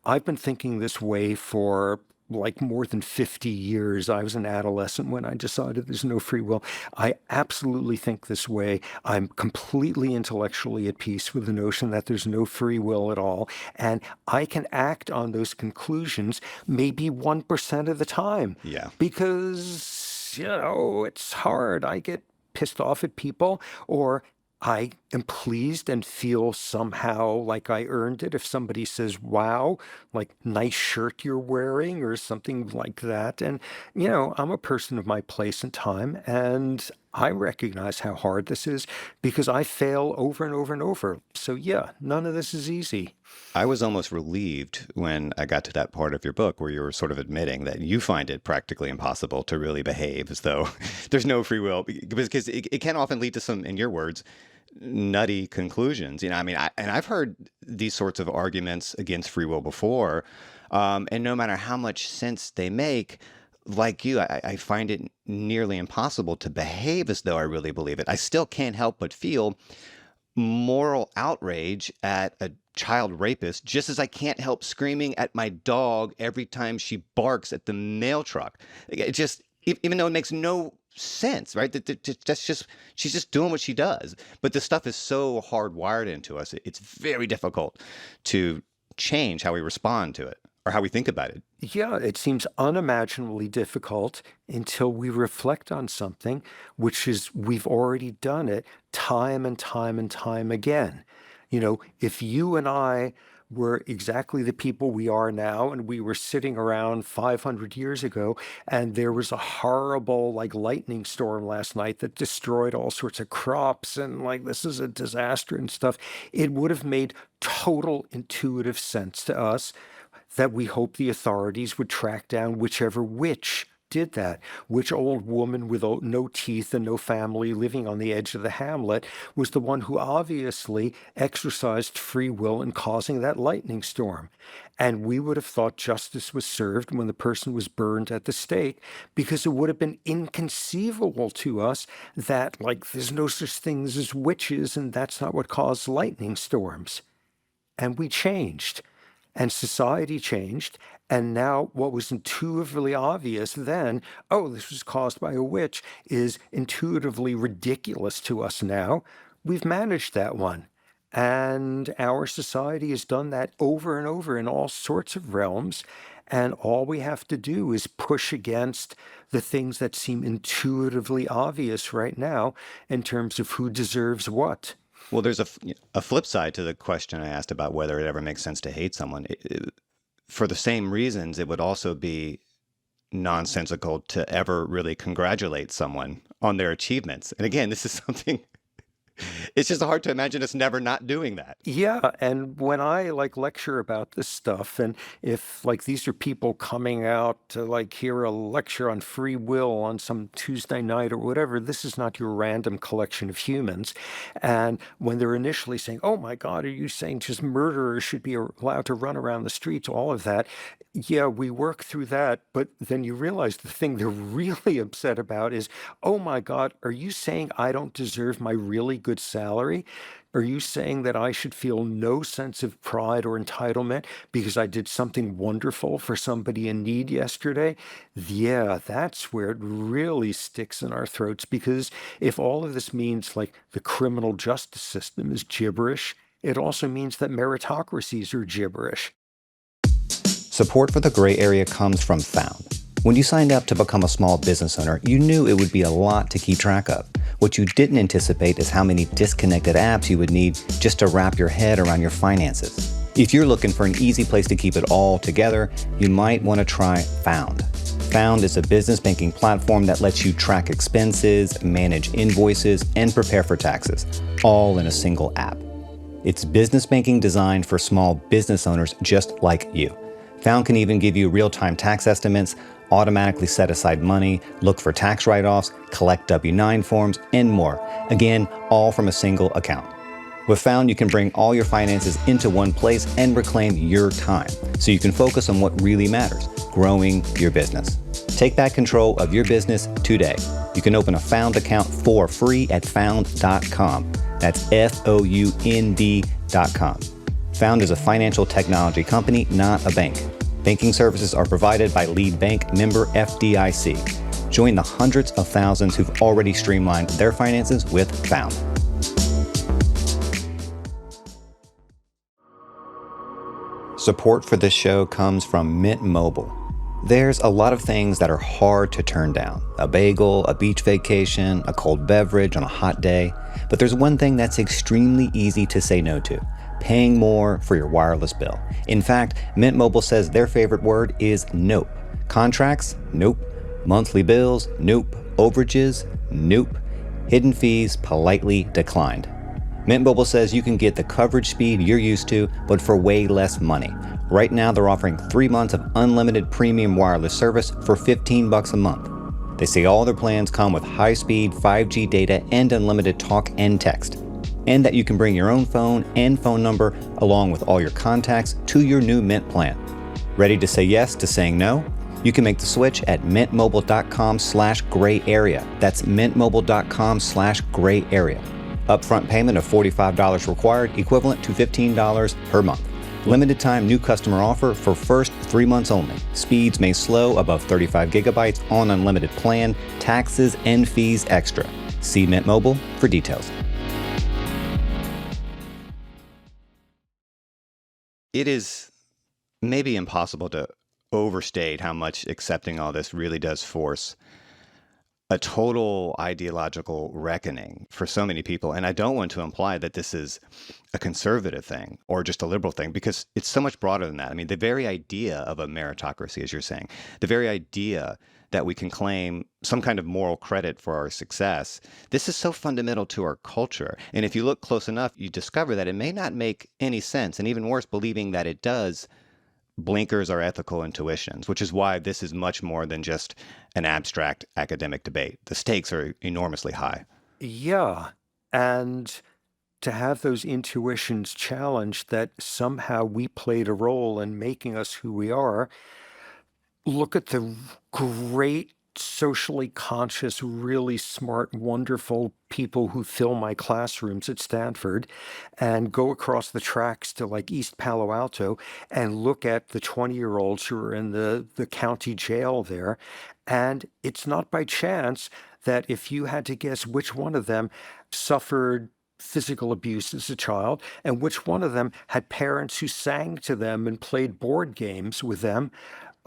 [SPEAKER 3] I've been thinking this way for like more than 50 years. I was an adolescent when I decided there's no free will. I absolutely think this way. I'm completely intellectually at peace with the notion that there's no free will at all. And I can act on those conclusions maybe 1% of the time.
[SPEAKER 2] Yeah.
[SPEAKER 3] Because because, it's hard. I get pissed off at people, or I am pleased and feel somehow like I earned it if somebody says, wow, like, nice shirt you're wearing, or something like that. And, I'm a person of my place and time, and I recognize how hard this is because I fail over and over and over. So, yeah, none of this is easy.
[SPEAKER 2] I was almost relieved when I got to that part of your book where you were sort of admitting that you find it practically impossible to really behave as though there's no free will, because it can often lead to some, in your words, nutty conclusions. I mean, and I've heard these sorts of arguments against free will before, and no matter how much sense they make, like you, I find it nearly impossible to behave as though I really believe it. I still can't help but feel moral outrage at a child rapist, just as I can't help screaming at my dog every time she barks at the mail truck. It just, even though it makes no sense, right? That's just, she's just doing what she does. But this stuff is so hardwired into us. It's very difficult to change how we respond to it or how we think about it.
[SPEAKER 3] Yeah, it seems unimaginably difficult until we reflect on something, which is we've already done it time and time and time again. If you and I were exactly the people we are now, and we were sitting around 500 years ago, and there was a horrible, like, lightning storm last night that destroyed all sorts of crops, and, like, this is a disaster and stuff, it would have made total intuitive sense to us that we hope the authorities would track down whichever witch did that. Which old woman with no teeth and no family living on the edge of the hamlet was the one who obviously exercised free will in causing that lightning storm. And we would have thought justice was served when the person was burned at the stake, because it would have been inconceivable to us that, like, there's no such things as witches, and that's not what caused lightning storms. And we changed. And society changed, and now what was intuitively obvious then, oh, this was caused by a witch, is intuitively ridiculous to us now. We've managed that one. And our society has done that over and over in all sorts of realms. And all we have to do is push against the things that seem intuitively obvious right now in terms of who deserves what.
[SPEAKER 2] Well, there's a flip side to the question I asked about whether it ever makes sense to hate someone. For the same reasons, it would also be nonsensical to ever really congratulate someone on their achievements. And again, this is something, it's just hard to imagine us never not doing that.
[SPEAKER 3] Yeah, and when I, like, lecture about this stuff, and if, like, these are people coming out to, like, hear a lecture on free will on some Tuesday night or whatever, this is not your random collection of humans. And when they're initially saying, oh my God, are you saying just murderers should be allowed to run around the streets, all of that? Yeah, we work through that, but then you realize the thing they're really upset about is, oh my God, are you saying I don't deserve my really good salary? Are you saying that I should feel no sense of pride or entitlement because I did something wonderful for somebody in need yesterday? Yeah, that's where it really sticks in our throats, because if all of this means, like, the criminal justice system is gibberish, it also means that meritocracies are gibberish.
[SPEAKER 2] Support for the gray area comes from Found. When you signed up to become a small business owner, you knew it would be a lot to keep track of. What you didn't anticipate is how many disconnected apps you would need just to wrap your head around your finances. If you're looking for an easy place to keep it all together, you might want to try Found. Found is a business banking platform that lets you track expenses, manage invoices, and prepare for taxes, all in a single app. It's business banking designed for small business owners just like you. Found can even give you real-time tax estimates, automatically set aside money, look for tax write-offs, collect W-9 forms, and more. Again, all from a single account. With Found, you can bring all your finances into one place and reclaim your time, so you can focus on what really matters, growing your business. Take back control of your business today. You can open a Found account for free at found.com. That's FOUND.com. Found is a financial technology company, not a bank. Banking services are provided by Lead Bank, member FDIC. Join the hundreds of thousands who've already streamlined their finances with Found. Support for this show comes from Mint Mobile. There's a lot of things that are hard to turn down. A bagel, a beach vacation, a cold beverage on a hot day. But there's one thing that's extremely easy to say no to: paying more for your wireless bill. In fact, Mint Mobile says their favorite word is nope. Contracts? Nope. Monthly bills? Nope. Overages? Nope. Hidden fees? Politely declined. Mint Mobile says you can get the coverage speed you're used to, but for way less money. Right now, they're offering 3 months of unlimited premium wireless service for $15 a month. They say all their plans come with high-speed 5G data and unlimited talk and text, and that you can bring your own phone and phone number along with all your contacts to your new Mint plan. Ready to say yes to saying no? You can make the switch at mintmobile.com/gray area. That's mintmobile.com/gray area. Upfront payment of $45 required, equivalent to $15 per month. Limited time new customer offer for first 3 months only. Speeds may slow above 35 gigabytes on unlimited plan. Taxes and fees extra. See Mint Mobile for details. It is maybe impossible to overstate how much accepting all this really does force a total ideological reckoning for so many people. And I don't want to imply that this is a conservative thing or just a liberal thing, because it's so much broader than that. I mean, the very idea of a meritocracy, as you're saying, the very idea that we can claim some kind of moral credit for our success, this is so fundamental to our culture. And if you look close enough, you discover that it may not make any sense. And even worse, believing that it does blinkers our ethical intuitions, which is why this is much more than just an abstract academic debate. The stakes are enormously high.
[SPEAKER 3] Yeah. And to have those intuitions challenged, that somehow we played a role in making us who we are. Look at the great socially conscious, really smart, wonderful people who fill my classrooms at Stanford, and go across the tracks to like East Palo Alto and look at the 20-year-olds who are in the county jail there. And it's not by chance that if you had to guess which one of them suffered physical abuse as a child and which one of them had parents who sang to them and played board games with them,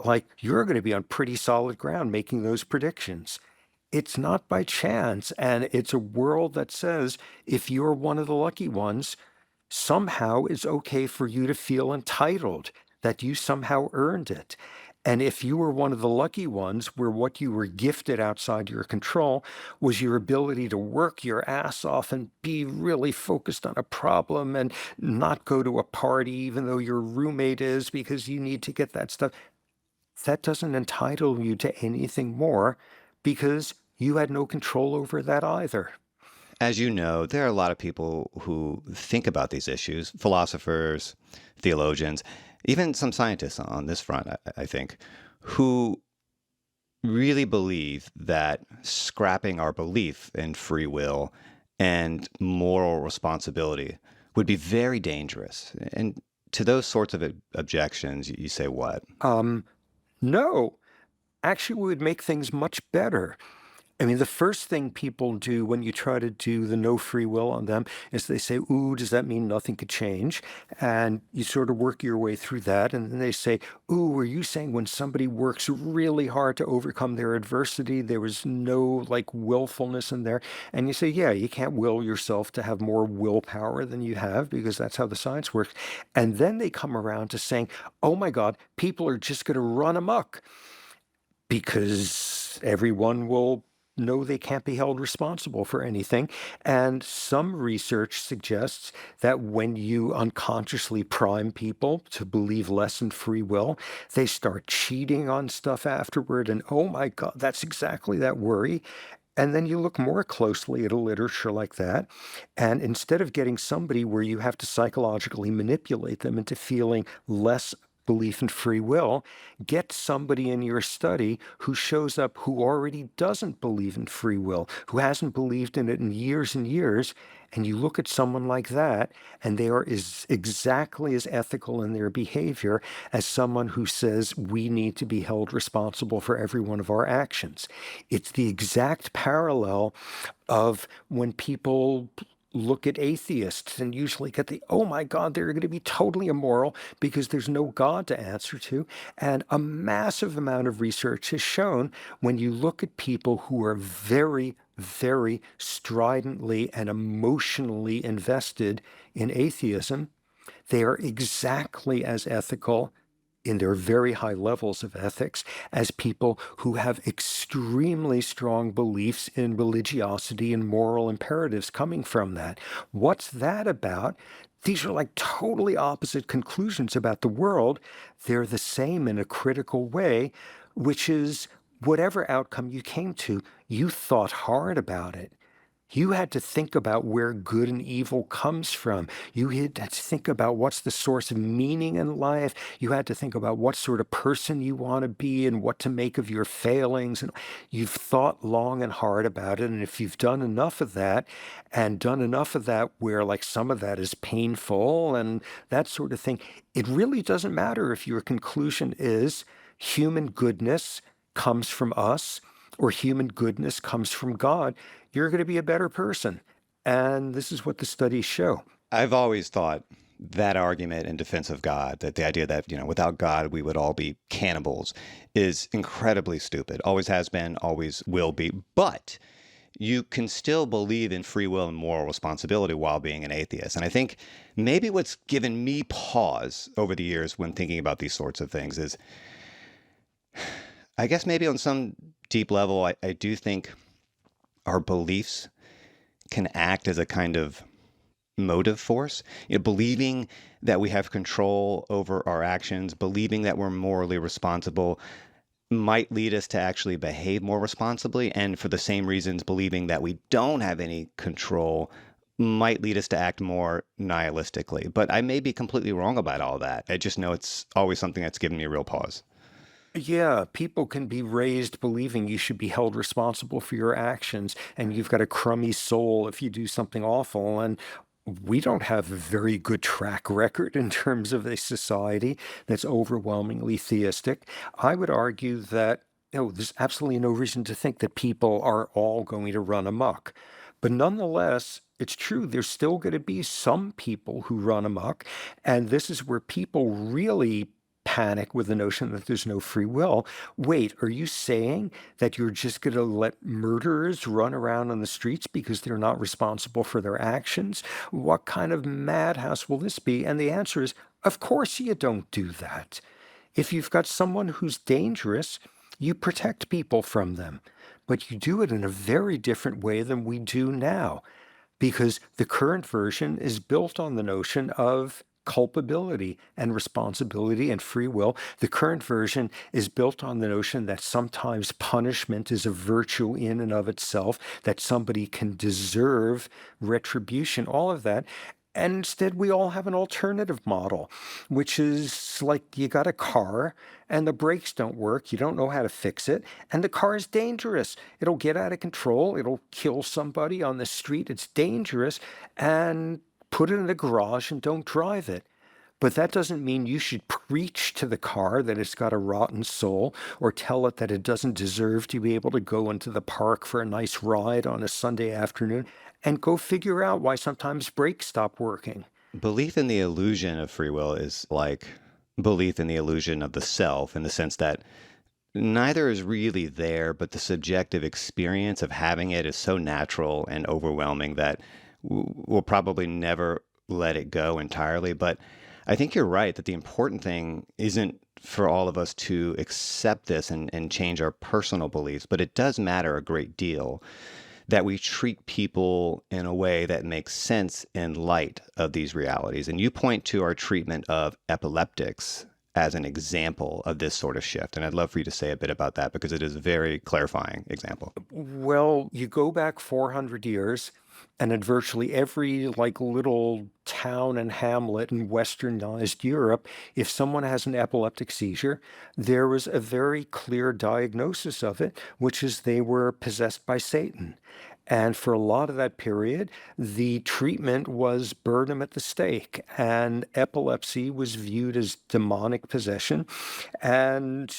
[SPEAKER 3] like, you're going to be on pretty solid ground making those predictions. It's not by chance. And it's a world that says if you're one of the lucky ones, somehow it's okay for you to feel entitled, that you somehow earned it. And if you were one of the lucky ones where what you were gifted outside your control was your ability to work your ass off and be really focused on a problem and not go to a party even though your roommate is because you need to get that stuff, that doesn't entitle you to anything more because you had no control over that either.
[SPEAKER 2] As you know, there are a lot of people who think about these issues, philosophers, theologians, even some scientists on this front, I think, who really believe that scrapping our belief in free will and moral responsibility would be very dangerous. And to those sorts of objections, you say what?
[SPEAKER 3] No, actually, we would make things much better. I mean, the first thing people do when you try to do the no free will on them is they say, ooh, does that mean nothing could change? And you sort of work your way through that. And then they say, ooh, are you saying when somebody works really hard to overcome their adversity, there was no like willfulness in there? And you say, yeah, you can't will yourself to have more willpower than you have because that's how the science works. And then they come around to saying, oh my God, people are just going to run amok because everyone will know they can't be held responsible for anything. And some research suggests that when you unconsciously prime people to believe less in free will, they start cheating on stuff afterward. And oh my God, that's exactly that worry. And then you look more closely at a literature like that. And instead of getting somebody where you have to psychologically manipulate them into feeling less belief in free will, get somebody in your study who shows up who already doesn't believe in free will, who hasn't believed in it in years and years. And you look at someone like that, and they are exactly as ethical in their behavior as someone who says we need to be held responsible for every one of our actions. It's the exact parallel of when people look at atheists and usually get the, oh my God, they're going to be totally immoral because there's no God to answer to. And a massive amount of research has shown when you look at people who are very, very stridently and emotionally invested in atheism, they are exactly as ethical in their very high levels of ethics as people who have extremely strong beliefs in religiosity and moral imperatives coming from that. What's that about? These are like totally opposite conclusions about the world. They're the same in a critical way, which is whatever outcome you came to, you thought hard about it. You had to think about where good and evil comes from. You had to think about what's the source of meaning in life. You had to think about what sort of person you want to be and what to make of your failings. And you've thought long and hard about it. And if you've done enough of that, and done enough of that where like some of that is painful and that sort of thing, it really doesn't matter if your conclusion is human goodness comes from us or human goodness comes from God. You're going to be a better person. And this is what the studies show.
[SPEAKER 2] I've always thought that argument in defense of God, that the idea that, without God, we would all be cannibals, is incredibly stupid. Always has been, always will be. But you can still believe in free will and moral responsibility while being an atheist. And I think maybe what's given me pause over the years when thinking about these sorts of things is, I guess maybe on some deep level, I do think our beliefs can act as a kind of motive force. Believing that we have control over our actions, believing that we're morally responsible might lead us to actually behave more responsibly. And for the same reasons, believing that we don't have any control might lead us to act more nihilistically. But I may be completely wrong about all that. I just know it's always something that's given me a real pause.
[SPEAKER 3] Yeah, people can be raised believing you should be held responsible for your actions, and you've got a crummy soul if you do something awful. And we don't have a very good track record in terms of a society that's overwhelmingly theistic. I would argue that there's absolutely no reason to think that people are all going to run amok. But nonetheless, it's true, there's still going to be some people who run amok. And this is where people really panic with the notion that there's no free will. Wait, are you saying that you're just going to let murderers run around on the streets because they're not responsible for their actions? What kind of madhouse will this be? And the answer is, of course you don't do that. If you've got someone who's dangerous, you protect people from them. But you do it in a very different way than we do now, because the current version is built on the notion of culpability and responsibility and free will. The current version is built on the notion that sometimes punishment is a virtue in and of itself, that somebody can deserve retribution, all of that. And instead, we all have an alternative model, which is like you got a car and the brakes don't work. You don't know how to fix it. And the car is dangerous. It'll get out of control. It'll kill somebody on the street. It's dangerous. And put it in the garage and don't drive it. But that doesn't mean you should preach to the car that it's got a rotten soul or tell it that it doesn't deserve to be able to go into the park for a nice ride on a Sunday afternoon, and go figure out why sometimes brakes stop working.
[SPEAKER 2] Belief in the illusion of free will is like belief in the illusion of the self, in the sense that neither is really there, but the subjective experience of having it is so natural and overwhelming that we'll probably never let it go entirely. But I think you're right that the important thing isn't for all of us to accept this and change our personal beliefs, but it does matter a great deal that we treat people in a way that makes sense in light of these realities. And you point to our treatment of epileptics as an example of this sort of shift. And I'd love for you to say a bit about that because it is a very clarifying example.
[SPEAKER 3] Well, you go back 400 years, and in virtually every like little town and hamlet in westernized Europe, if someone has an epileptic seizure, there was a very clear diagnosis of it, which is they were possessed by Satan. And for a lot of that period, the treatment was burn them at the stake. And epilepsy was viewed as demonic possession. And,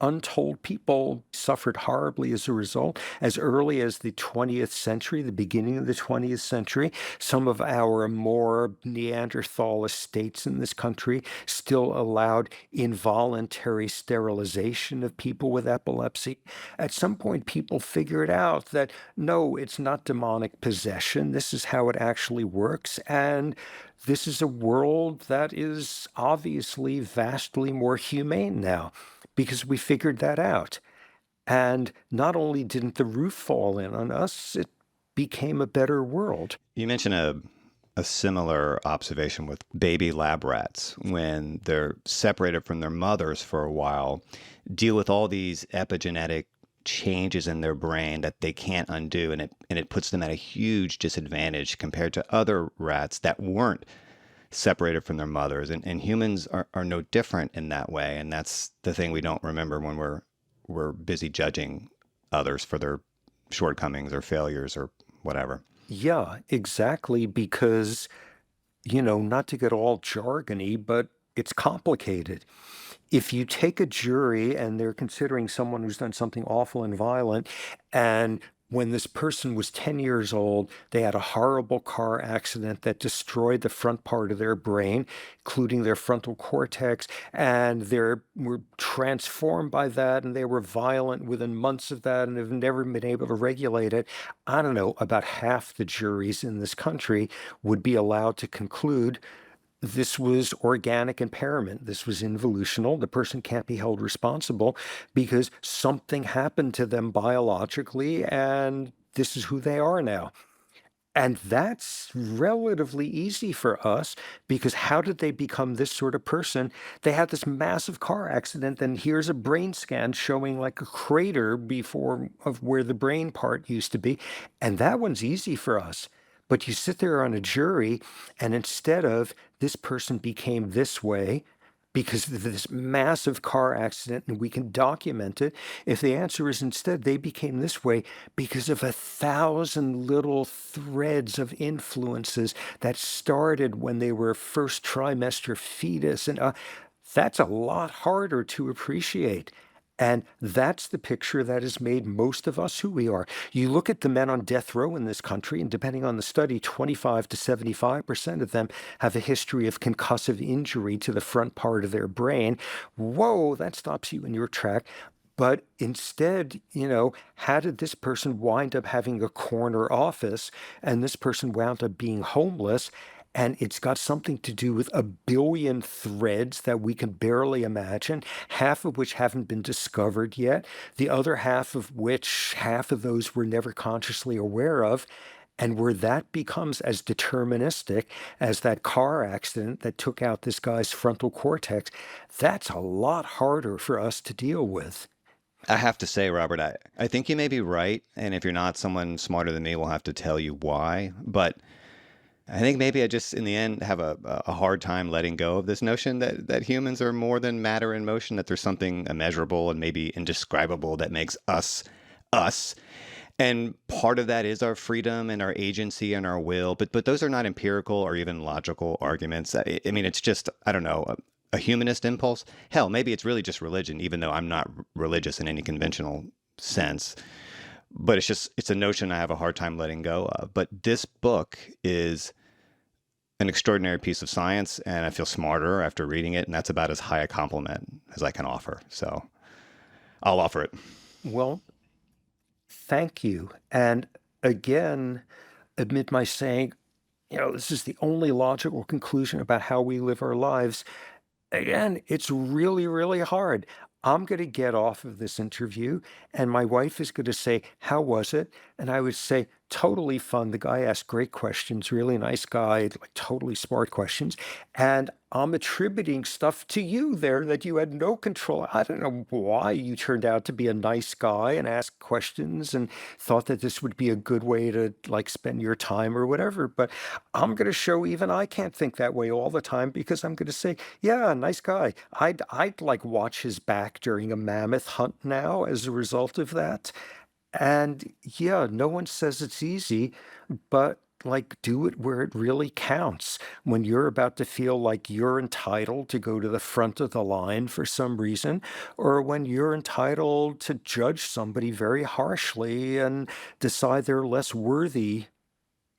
[SPEAKER 3] untold people suffered horribly as a result. As early as the 20th century, the beginning of the 20th century, some of our more Neanderthal estates in this country still allowed involuntary sterilization of people with epilepsy. At some point, people figured out that no, it's not demonic possession. This is how it actually works. And this is a world that is obviously vastly more humane now because we figured that out. And not only didn't the roof fall in on us, it became a better world.
[SPEAKER 2] You mentioned a similar observation with baby lab rats when they're separated from their mothers for a while, deal with all these epigenetic changes in their brain that they can't undo, and it puts them at a huge disadvantage compared to other rats that weren't separated from their mothers. And humans are no different in that way. And that's the thing we don't remember when we're busy judging others for their shortcomings or failures or whatever.
[SPEAKER 3] Yeah, exactly. Because, not to get all jargony, but it's complicated. If you take a jury and they're considering someone who's done something awful and violent, and when this person was 10 years old, they had a horrible car accident that destroyed the front part of their brain, including their frontal cortex, and they were transformed by that, and they were violent within months of that, and have never been able to regulate it. I don't know, about half the juries in this country would be allowed to conclude this was organic impairment. This was involutional. The person can't be held responsible because something happened to them biologically, and this is who they are now. And that's relatively easy for us because how did they become this sort of person? They had this massive car accident, and here's a brain scan showing like a crater before of where the brain part used to be. And that one's easy for us. But you sit there on a jury, and instead of this person became this way because of this massive car accident and we can document it, if the answer is instead they became this way because of 1,000 little threads of influences that started when they were first trimester fetus, and that's a lot harder to appreciate. And that's the picture that has made most of us who we are. You look at the men on death row in this country, and depending on the study, 25 to 75% of them have a history of concussive injury to the front part of their brain. Whoa, that stops you in your track. But instead, how did this person wind up having a corner office and this person wound up being homeless? And it's got something to do with 1 billion threads that we can barely imagine, half of which haven't been discovered yet, the other half of those we're never consciously aware of. And where that becomes as deterministic as that car accident that took out this guy's frontal cortex, that's a lot harder for us to deal with.
[SPEAKER 2] I have to say, Robert, I think you may be right. And if you're not, someone smarter than me will have to tell you why. But I think maybe I just, in the end, have a hard time letting go of this notion that humans are more than matter in motion, that there's something immeasurable and maybe indescribable that makes us us. And part of that is our freedom and our agency and our will. But those are not empirical or even logical arguments. I mean, it's just, I don't know, a humanist impulse. Hell, maybe it's really just religion, even though I'm not religious in any conventional sense. But it's a notion I have a hard time letting go of. But this book is an extraordinary piece of science, and I feel smarter after reading it, and that's about as high a compliment as I can offer. So I'll offer it.
[SPEAKER 3] Well, thank you. And again, amid my saying, this is the only logical conclusion about how we live our lives. Again, it's really, really hard. I'm going to get off of this interview, and my wife is going to say, "How was it?" And I would say, "Totally fun. The guy asked great questions, really nice guy, like totally smart questions." And I'm attributing stuff to you there that you had no control. I don't know why you turned out to be a nice guy and asked questions and thought that this would be a good way to like spend your time or whatever. But I'm going to show even I can't think that way all the time because I'm going to say, "Yeah, nice guy. I'd like watch his back during a mammoth hunt now as a result of that." And yeah, no one says it's easy, but like do it where it really counts. When you're about to feel like you're entitled to go to the front of the line for some reason, or when you're entitled to judge somebody very harshly and decide they're less worthy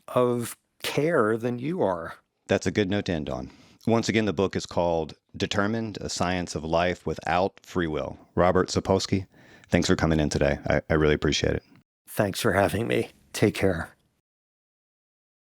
[SPEAKER 3] of care than you are.
[SPEAKER 2] That's a good note to end on. Once again, the book is called Determined, A Science of Life Without Free Will. Robert Sapolsky, thanks for coming in today. I really appreciate it.
[SPEAKER 3] Thanks for having me. Take care.